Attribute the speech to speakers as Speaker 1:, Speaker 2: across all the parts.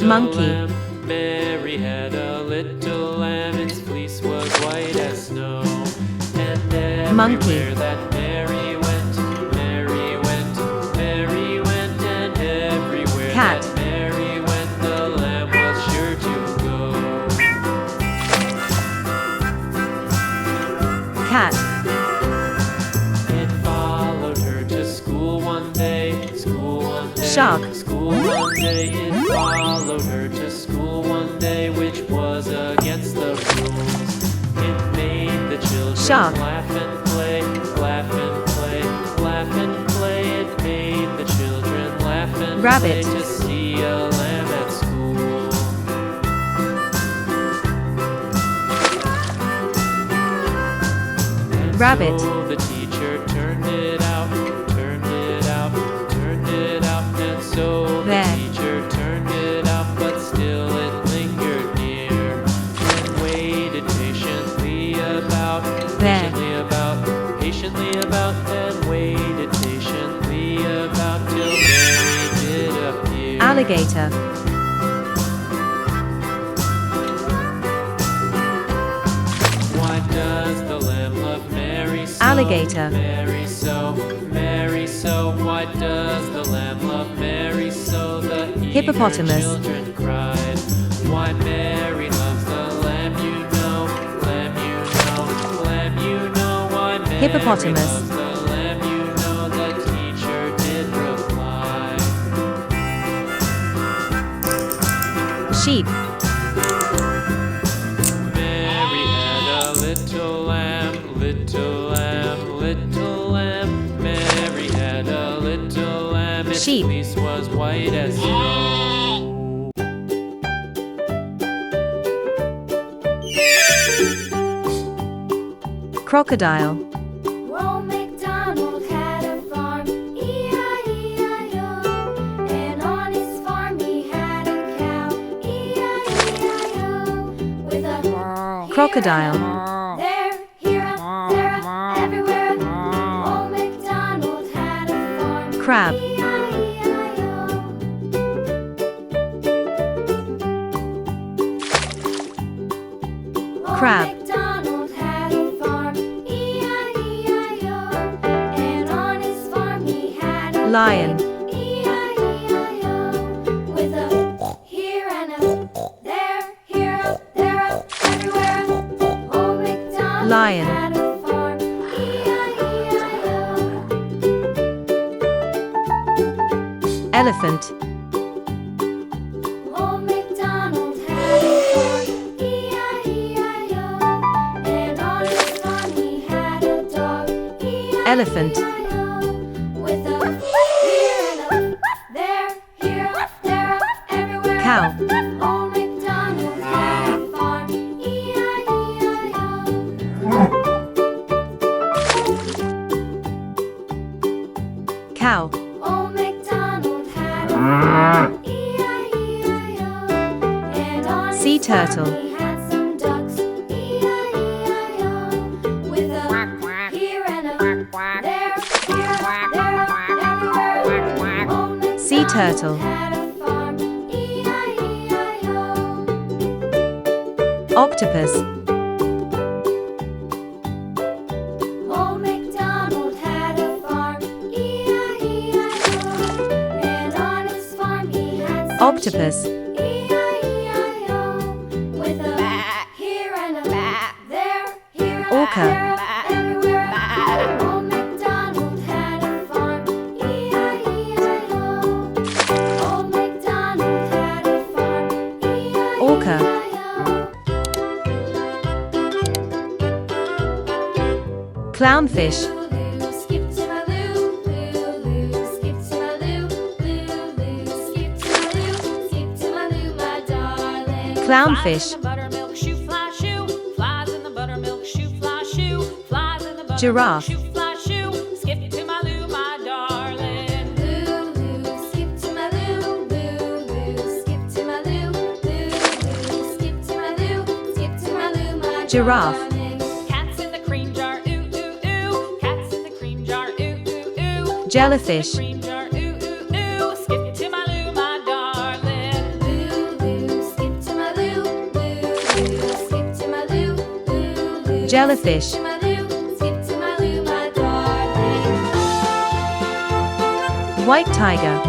Speaker 1: Monkey.
Speaker 2: lamb. Mary had a little lamb, its fleece was white as snow. And everywhere that Mary went, Mary went, Mary went, and everywhere
Speaker 1: Cat.
Speaker 2: that Mary went, the lamb was sure to go.
Speaker 1: Cat.
Speaker 2: It followed her to school one day, school one day,
Speaker 1: Shark.
Speaker 2: school one day. It followed her to school one day, which was against the rules. It made the children
Speaker 1: Shark.
Speaker 2: laugh and play, laugh and play, laugh and play. It made the children laugh and
Speaker 1: Rabbit.
Speaker 2: play to see a lamb at school. And
Speaker 1: Rabbit.
Speaker 2: so the teacher turned it out, turned it out, turned it out, and so
Speaker 1: There.
Speaker 2: the teacher turned it out, but still it lingered near, and waited patiently about,
Speaker 1: There.
Speaker 2: patiently about, and waited patiently about till Mary did appear.
Speaker 1: Alligator.
Speaker 2: Why does the lamb love Mary so?
Speaker 1: Alligator.
Speaker 2: Mary so, Mary so. Why does the lamb love Mary so? The eager
Speaker 1: Hippopotamus.
Speaker 2: children cried. Why Mary loves the lamb, you know, lamb, you know, lamb, you know. Why Mary
Speaker 1: Hippopotamus.
Speaker 2: loves the lamb, you know. The teacher did reply.
Speaker 1: Sheep.
Speaker 2: Mary had a little lamb, little lamb, little lamb. Mary had a little lamb, its
Speaker 1: Sheep.
Speaker 2: fleece was white as snow.
Speaker 1: Crocodile.
Speaker 3: Old MacDonald had a farm, E-I-E-I-O. And on his farm he had a cow, E-I-E-I-O. With a
Speaker 1: Crocodile.
Speaker 3: there, here, there, everywhere. Old MacDonald had a farm,
Speaker 1: Crab.
Speaker 3: E-I-E-I-O. Old
Speaker 1: Crab.
Speaker 3: MacDonald had a farm, E-I-E-I-O. And on his farm he had a
Speaker 1: Lion.
Speaker 3: E-I-E-I-O. With a here and a there, here, there, everywhere. Old MacDonald
Speaker 1: Lion.
Speaker 3: had a farm, E-I-E-I-O.
Speaker 1: Elephant.
Speaker 3: Old MacDonald had a farm, E-I-E-I-O. And on his farm he had a dog,
Speaker 1: Elephant.
Speaker 3: E-I-E-I-O. With a here and a there, here, there, everywhere.
Speaker 1: Cow.
Speaker 3: Old MacDonald had a farm, E-I-E-I-O.
Speaker 1: Cow.
Speaker 3: Old MacDonald had a farm, E-I-E-I-O. And on
Speaker 1: Sea
Speaker 3: his farm
Speaker 1: turtle.
Speaker 3: he had some ducks, E-I-E-I-O. With a here and a there, here, there, everywhere. Old
Speaker 1: Sea
Speaker 3: MacDonald
Speaker 1: turtle.
Speaker 3: had a farm, E-I-E-I-O.
Speaker 1: Octopus.
Speaker 3: Old MacDonald had a farm, E-I-E-I-O. And on his farm he had some
Speaker 1: Octopus.
Speaker 3: sheep, E-I-E-I-O. With a here and a there, here,
Speaker 1: Orca.
Speaker 3: there, everywhere. Old MacDonald had a farm, E-I-E-I-O. Old MacDonald had a farm, E-I-E-I-O.
Speaker 1: Orca. Clownfish.
Speaker 3: Loo, skip to my loo, loo, skip to my loo, loo, skip to my loo, skip to my loo, my darling.
Speaker 1: Clownfish.
Speaker 4: Flies in the buttermilk shoe, fly shoe. Flies in the buttermilk shoe, fly shoe. Flies in the buttermilk
Speaker 1: Giraffe.
Speaker 4: shoe, fly shoe. Skip to my loo, my darling.
Speaker 3: Loo, skip to my loo, loo, skip to my loo, loo, skip to my loo, skip to my loo, my
Speaker 1: Giraffe.
Speaker 3: darling.
Speaker 4: Cats in the cream jar, ooh, ooh, ooh. Cats in the cream jar, ooh, ooh, ooh.
Speaker 1: Jellyfish.
Speaker 4: Cream jar, ooh, ooh, ooh. Skip to my loo, my darling.
Speaker 3: Loo,
Speaker 1: Jellyfish.
Speaker 3: Skip to my loo, skip to my loo, my darling.
Speaker 1: White tiger.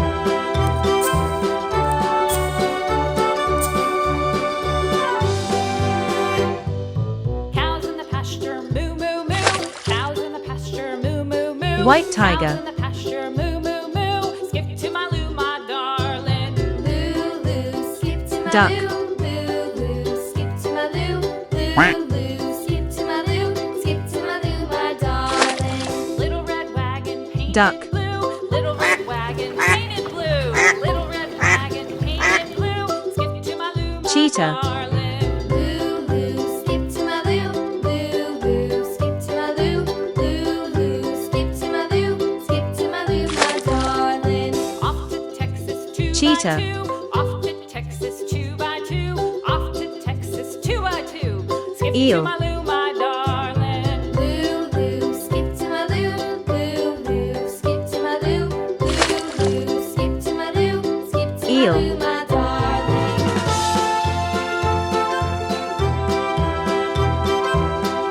Speaker 4: Cows in the pasture, moo moo moo. Cows in the pasture, moo moo moo.
Speaker 1: White tiger.
Speaker 4: Cows in the pasture, moo moo moo. Skip to my loo, my darling.
Speaker 3: Loo, loo, skip to my
Speaker 1: Duck.
Speaker 3: loo. Loo, loo, skip to my loo. Loo, loo, skip to my loo. Skip to my loo, my darling.
Speaker 4: Little red wagon painted
Speaker 1: Duck.
Speaker 4: blue. Little red wagon painted blue. Little red wagon painted blue. Skip to my loo, my
Speaker 1: Cheetah.
Speaker 4: darling.
Speaker 3: Loo, loo, skip to my loo. Loo, loo, skip to my loo. Loo, loo, skip to my loo. Skip to my loo, my darling.
Speaker 4: Off to Texas 2
Speaker 1: Cheetah.
Speaker 4: by 2. Off to Texas 2 by 2. Off to Texas 2 by 2. Skip
Speaker 1: Eel.
Speaker 4: to my loo, my darling.
Speaker 3: Loo, loo, skip to my loo. Loo, loo, skip to my loo. Loo, loo, skip to my loo. Skip to
Speaker 1: Eel.
Speaker 3: my loo, my darling.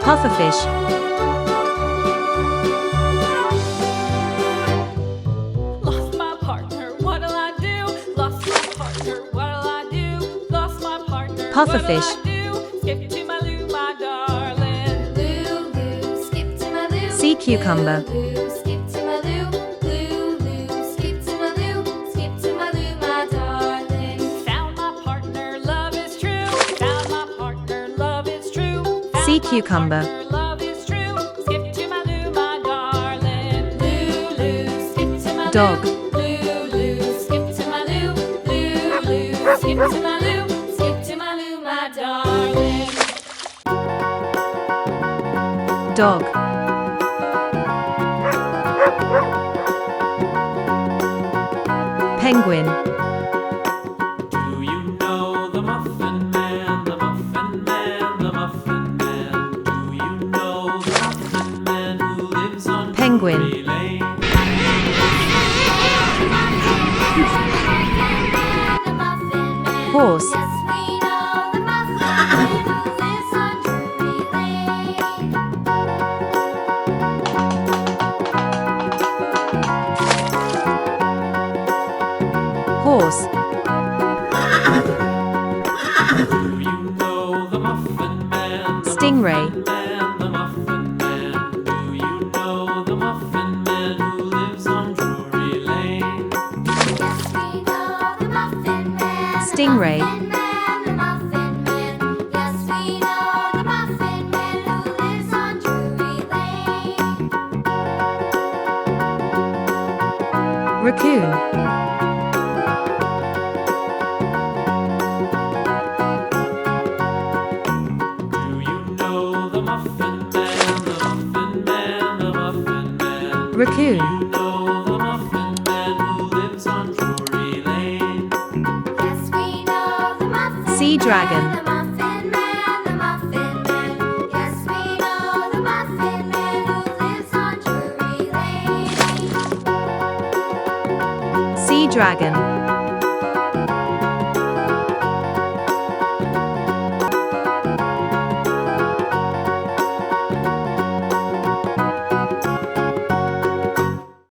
Speaker 1: Pufferfish.
Speaker 4: Lost my partner, what'll I do? Lost my partner, what'll I do? Lost my partner,
Speaker 1: Pufferfish.
Speaker 4: what'll I do? Skip to my loo, my darling.
Speaker 3: Loo, loo, skip to my loo.
Speaker 1: Sea cucumber.
Speaker 3: Loo, loo, skip to my loo. Loo, loo, skip to my loo. Skip to my loo, my darling.
Speaker 4: Found my partner, love is true. Found my partner, love is true. Found
Speaker 1: Sea
Speaker 4: my
Speaker 1: cucumber.
Speaker 4: partner, love is true. Skip to my loo, my darling. Loo, loo, skip to my
Speaker 1: Dog.
Speaker 4: loo. Loo, loo, skip to my loo. Loo, loo, skip to my loo.
Speaker 3: Skip to my loo, my darling.
Speaker 1: Dog. Penguin.
Speaker 2: Do you know the Muffin Man, the Muffin Man, the Muffin Man? Do you know the Muffin Man who lives on
Speaker 1: Penguin.
Speaker 2: Drury Lane?
Speaker 3: The Muffin Man.
Speaker 1: Horse.
Speaker 3: Yes, we know the Muffin Man who lives on Drury Lane.
Speaker 1: Horse.
Speaker 2: Do you know the Muffin Man, the
Speaker 1: Stingray.
Speaker 2: Muffin Man, the Muffin Man? Do you know the Muffin Man who lives on Drury Lane?
Speaker 3: Yes, we know the Muffin Man.
Speaker 1: Stingray.
Speaker 3: The Muffin Man. Yes, we know the Muffin Man who lives on Drury Lane.
Speaker 1: Raccoon.
Speaker 2: Do you know the Muffin Man, the Muffin Man, the Muffin Man?
Speaker 1: Raccoon.
Speaker 2: You know the Muffin Man who lives on Drury Lane?
Speaker 3: Yes, we know the Muffin
Speaker 1: Sea dragon.
Speaker 3: Man. The Muffin Man. The Muffin Man. Yes, we know the Muffin Man who lives on Drury Lane.
Speaker 1: Sea dragon.